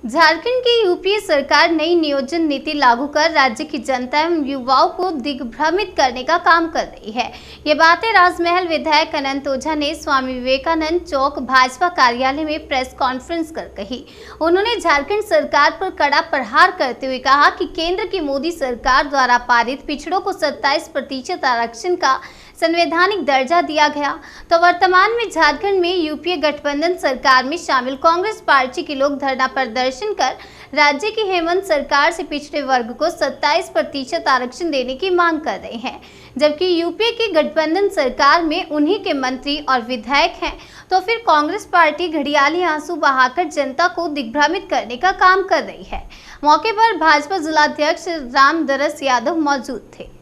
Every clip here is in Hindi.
झारखंड की यूपीए सरकार नई नियोजन नीति लागू कर राज्य की जनता एवं युवाओं को दिग्भ्रमित करने का काम कर रही है। ये बातें राजमहल विधायक अनंत ओझा ने स्वामी विवेकानंद चौक भाजपा कार्यालय में प्रेस कॉन्फ्रेंस कर कही। उन्होंने झारखंड सरकार पर कड़ा प्रहार करते हुए कहा कि केंद्र की मोदी सरकार द्वारा पारित पिछड़ों को 27% आरक्षण का संवैधानिक दर्जा दिया गया, तो वर्तमान में झारखंड में यूपीए गठबंधन सरकार में शामिल कांग्रेस पार्टी के लोग धरना प्रदर्शन कर राज्य की हेमंत सरकार से पिछड़े वर्ग को 27% आरक्षण देने की मांग कर रहे हैं। जबकि यूपीए की गठबंधन सरकार में उन्हीं के मंत्री और विधायक हैं, तो फिर कांग्रेस पार्टी घड़ियाली आंसू बहाकर जनता को दिग्भ्रमित करने का काम कर रही है। मौके पर भाजपा जिलाध्यक्ष रामदरस यादव मौजूद थे।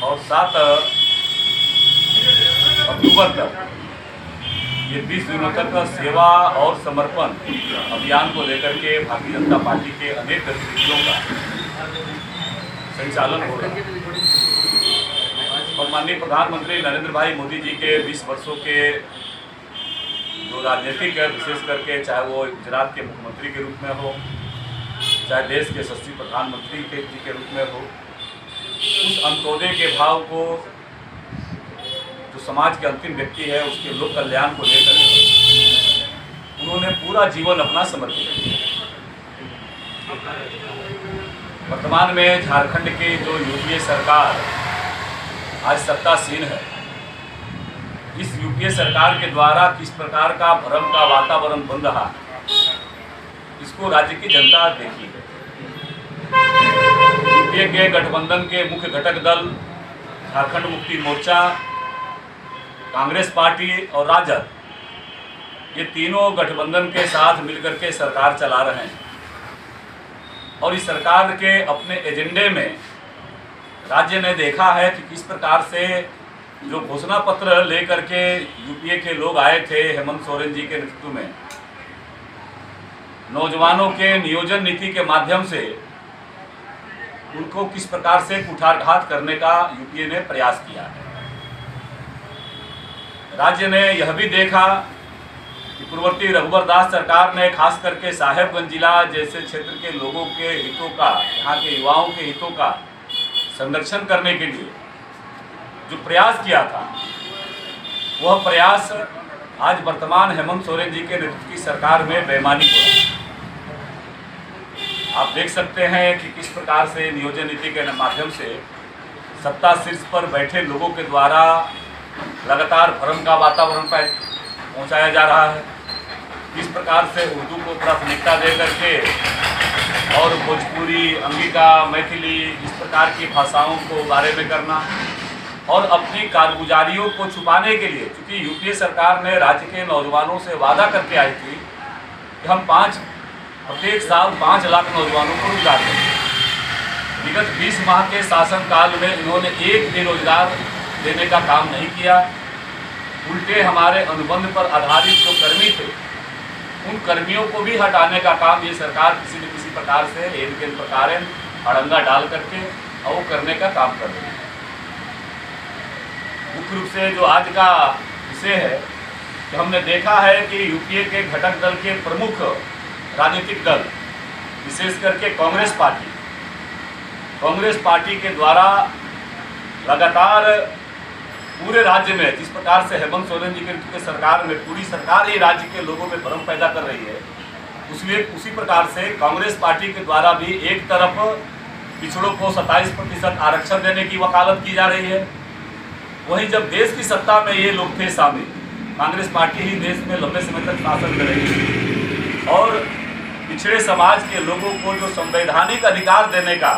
और 7 अक्टूबर तक ये 20 दिनों तक सेवा और समर्पण अभियान को लेकर के भारतीय जनता पार्टी के अनेक गतिविधियों का संचालन हो रहा है। और माननीय प्रधानमंत्री नरेंद्र भाई मोदी जी के 20 वर्षों के जो राजनीतिक है, विशेष करके चाहे वो गुजरात के मुख्यमंत्री के रूप में हो, चाहे देश के यशस्वी प्रधानमंत्री के रूप में हो, उस अंत्योदय के भाव को जो समाज के अंतिम व्यक्ति है उसके लोक कल्याण को लेकर उन्होंने पूरा जीवन अपना समर्पित किया। वर्तमान में झारखंड की जो यूपीए सरकार आज सत्तासीन है, इस यूपीए सरकार के द्वारा किस प्रकार का भ्रम का वातावरण बन रहा, इसको राज्य की जनता देखी है। यूपीए के गठबंधन के मुख्य घटक दल झारखंड मुक्ति मोर्चा, कांग्रेस पार्टी और राजद, ये तीनों गठबंधन के साथ मिलकर के सरकार चला रहे हैं। और इस सरकार के अपने एजेंडे में राज्य ने देखा है कि किस प्रकार से जो घोषणा पत्र लेकर के यूपीए के लोग आए थे हेमंत सोरेन जी के नेतृत्व में, नौजवानों के नियोजन नीति के माध्यम से उनको किस प्रकार से कुठारघात करने का यूपीए ने प्रयास किया है। राज्य ने यह भी देखा कि पूर्ववर्ती रघुवर दास सरकार ने खास करके साहेबगंज जिला जैसे क्षेत्र के लोगों के हितों का, यहाँ के युवाओं के हितों का संरक्षण करने के लिए जो प्रयास किया था, वह प्रयास आज वर्तमान हेमंत सोरेन जी के नेतृत्व की सरकार में बेईमानी हो रहा है। आप देख सकते हैं कि किस प्रकार से नियोजन नीति के माध्यम से सत्ता शीर्ष पर बैठे लोगों के द्वारा लगातार भ्रम का वातावरण पर पहुंचाया जा रहा है। किस प्रकार से उर्दू को प्राथमिकता दे करके और भोजपुरी, अंगिका, मैथिली, इस प्रकार की भाषाओं को बारे में करना और अपनी कारगुजारियों को छुपाने के लिए, क्योंकि यूपीए सरकार ने राज्य के नौजवानों से वादा करके आई थी कि हम प्रत्येक साल 5 लाख नौजवानों को रोजगार देंगे। विगत 20 माह के शासनकाल में इन्होंने एक भी रोजगार देने का काम नहीं किया। उल्टे हमारे अनुबंध पर आधारित जो कर्मी थे, उन कर्मियों को भी हटाने का काम ये सरकार किसी न किसी प्रकार से एन प्रकार अड़ंगा डाल करके और वो करने का काम कर रही है। मुख्य रूप से जो आज का विषय है कि हमने देखा है कि यूपीए के घटक दल के प्रमुख राजनीतिक दल, विशेष करके कांग्रेस पार्टी के द्वारा लगातार पूरे राज्य में जिस प्रकार से हेमंत सोरेन जी के सरकार में पूरी सरकार ही राज्य के लोगों में भ्रम पैदा कर रही है, उसी प्रकार से कांग्रेस पार्टी के द्वारा भी एक तरफ पिछड़ों को 27% आरक्षण देने की वकालत की जा रही है, वहीं जब देश की सत्ता में ये लोग थे शामिल, कांग्रेस पार्टी ही देश में लंबे समय तक शासन कर रही थी और पिछड़े समाज के लोगों को जो संवैधानिक अधिकार देने का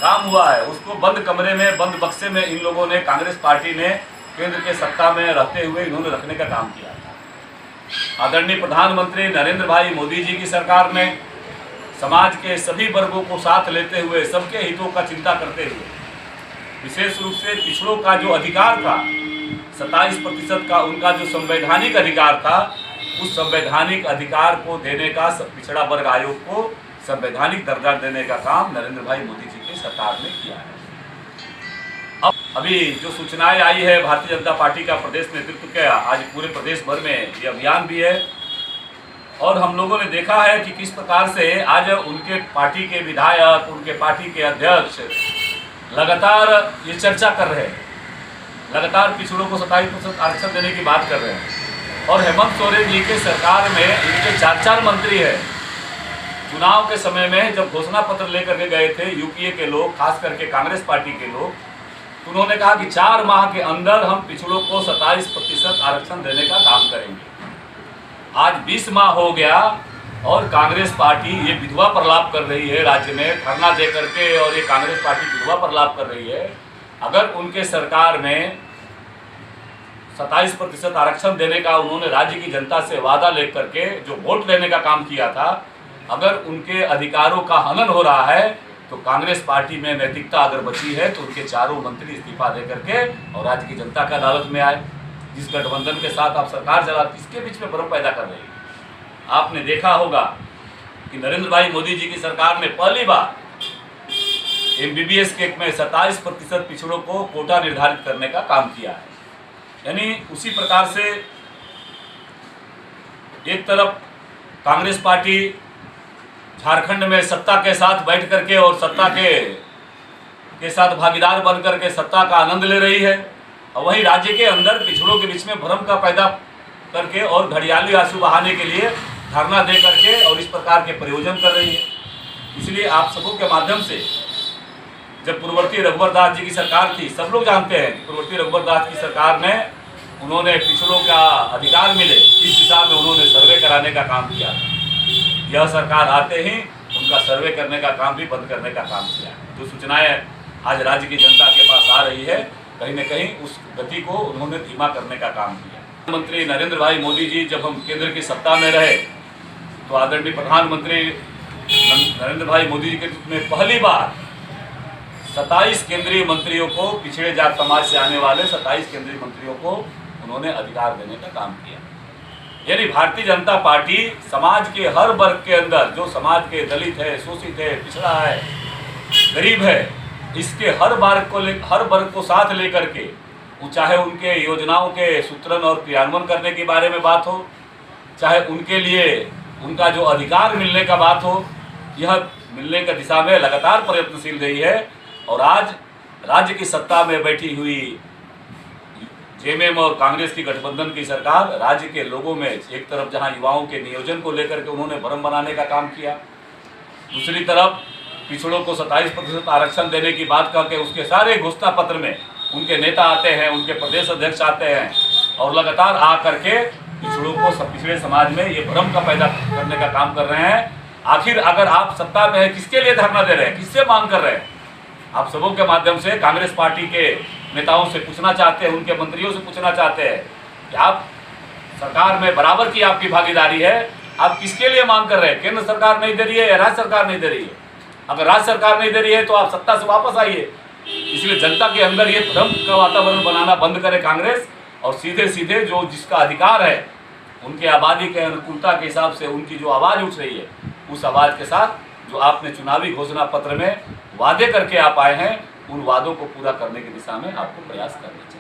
काम हुआ है, उसको बंद कमरे में, बंद बक्से में इन लोगों ने, कांग्रेस पार्टी ने केंद्र के सत्ता में रहते हुए इन्होंने रखने का काम किया। आदरणीय प्रधानमंत्री नरेंद्र भाई मोदी जी की सरकार ने समाज के सभी वर्गों को साथ लेते हुए, सबके हितों का चिंता करते हुए, विशेष रूप से पिछड़ों का जो अधिकार था 27% का, उनका जो संवैधानिक अधिकार था, उस संवैधानिक अधिकार को देने का, पिछड़ा वर्ग आयोग को संवैधानिक दर्जा देने का काम नरेंद्र भाई मोदी जी की सरकार ने किया है। अब अभी जो सूचनाएं आई है भारतीय जनता पार्टी का प्रदेश नेतृत्व का, आज पूरे प्रदेश भर में ये अभियान भी है और हम लोगों ने देखा है कि किस प्रकार से आज उनके पार्टी के विधायक, उनके पार्टी के अध्यक्ष लगातार ये चर्चा कर रहे हैं, लगातार पिछड़ों को 27% आरक्षण देने की बात कर रहे हैं। और हेमंत सोरेन जी के सरकार में इनके 4 मंत्री हैं। चुनाव के समय में जब घोषणा पत्र लेकर के गए थे यूपीए के लोग, खास करके कांग्रेस पार्टी के लोग, तो उन्होंने कहा कि 4 माह के अंदर हम पिछड़ों को 27% आरक्षण देने का काम करेंगे। आज 20 माह हो गया और कांग्रेस पार्टी ये विधवा प्रलाप कर रही है राज्य में, धरना दे करके, और ये कांग्रेस पार्टी विधवा प्रलाप कर रही है। अगर उनके सरकार में 27% आरक्षण देने का उन्होंने राज्य की जनता से वादा लेकर के जो वोट लेने का काम किया था, अगर उनके अधिकारों का हनन हो रहा है तो कांग्रेस पार्टी में नैतिकता अगर बची है तो उनके 4 मंत्री इस्तीफा दे करके और राज्य की जनता की अदालत में आए। जिस गठबंधन के साथ आप सरकार चला, किसके बीच में भ्रम पैदा कर रही है? आपने देखा होगा कि नरेंद्र भाई मोदी जी की सरकार ने पहली बार MBBS के में 27% पिछड़ों को कोटा निर्धारित करने का काम किया है। यानी उसी प्रकार से एक तरफ कांग्रेस पार्टी झारखंड में सत्ता के साथ बैठ करके और सत्ता के साथ भागीदार बन करके सत्ता का आनंद ले रही है, और वहीं राज्य के अंदर पिछड़ों के बीच में भ्रम का पैदा करके और घड़ियाली आंसू बहाने के लिए धरना दे करके और इस प्रकार के प्रयोजन कर रही है। इसलिए आप सबों के माध्यम से, जब पूर्ववर्ती रघुवर दास जी की सरकार थी, सब लोग जानते हैं कि पूर्ववर्ती रघुवर दास की सरकार में उन्होंने पिछड़ों का अधिकार मिले इस दिशा में उन्होंने सर्वे कराने का काम किया। यह सरकार आते ही उनका सर्वे करने का काम भी बंद करने का काम किया। जो सूचनाएं आज राज्य की जनता के पास आ रही है, कहीं न कहीं उस गति को उन्होंने धीमा करने का काम किया। प्रधानमंत्री नरेंद्र भाई मोदी जी जब हम केंद्र की सत्ता में रहे तो आदरणीय प्रधानमंत्री नरेंद्र भाई मोदी जी के में पहली बार 27 केंद्रीय मंत्रियों को, पिछड़े जात समाज से आने वाले 27 केंद्रीय मंत्रियों को उन्होंने अधिकार देने का काम किया। यानी भारतीय जनता पार्टी समाज के हर वर्ग के अंदर, जो समाज के दलित है, शोषित है, पिछड़ा है, गरीब है, इसके हर वर्ग को साथ लेकर के, चाहे उनके योजनाओं के सूत्रण और क्रियान्वयन करने के बारे में बात हो, चाहे उनके लिए उनका जो अधिकार मिलने का बात हो, यह मिलने की दिशा में लगातार प्रयत्नशील रही है। और आज राज्य की सत्ता में बैठी हुई जेएमएम और कांग्रेस की गठबंधन की सरकार राज्य के लोगों में एक तरफ जहां युवाओं के नियोजन को लेकर के उन्होंने भ्रम बनाने का काम किया, दूसरी तरफ पिछड़ों को 27% आरक्षण देने की बात करके उसके सारे घोषणा पत्र में उनके नेता आते हैं, उनके प्रदेश अध्यक्ष आते हैं और लगातार आ करके पिछड़ों को, पिछड़े समाज में ये भ्रम का पैदा करने का काम कर रहे हैं। आखिर अगर आप सत्ता में हैं, किसके लिए धरना दे रहे हैं, किससे मांग कर रहे हैं? आप सबों के माध्यम से कांग्रेस पार्टी के नेताओं से पूछना चाहते हैं, उनके मंत्रियों से पूछना चाहते हैं कि आप सरकार में बराबर की आपकी भागीदारी है, आप किसके लिए मांग कर रहे हैं? केंद्र सरकार नहीं दे रही है या राज्य सरकार नहीं दे रही है? अगर राज्य सरकार नहीं दे रही है तो आप सत्ता से वापस आइए। इसलिए जनता के अंदर ये भ्रम का वातावरण बनाना बंद करे कांग्रेस, और सीधे सीधे जो जिसका अधिकार है उनके आबादी के अनुकूलता के हिसाब से उनकी जो आवाज़ उठ रही है, उस आवाज़ के साथ जो आपने चुनावी घोषणा पत्र में वादे करके आप आए हैं, उन वादों को पूरा करने की दिशा में आपको प्रयास करना चाहिए।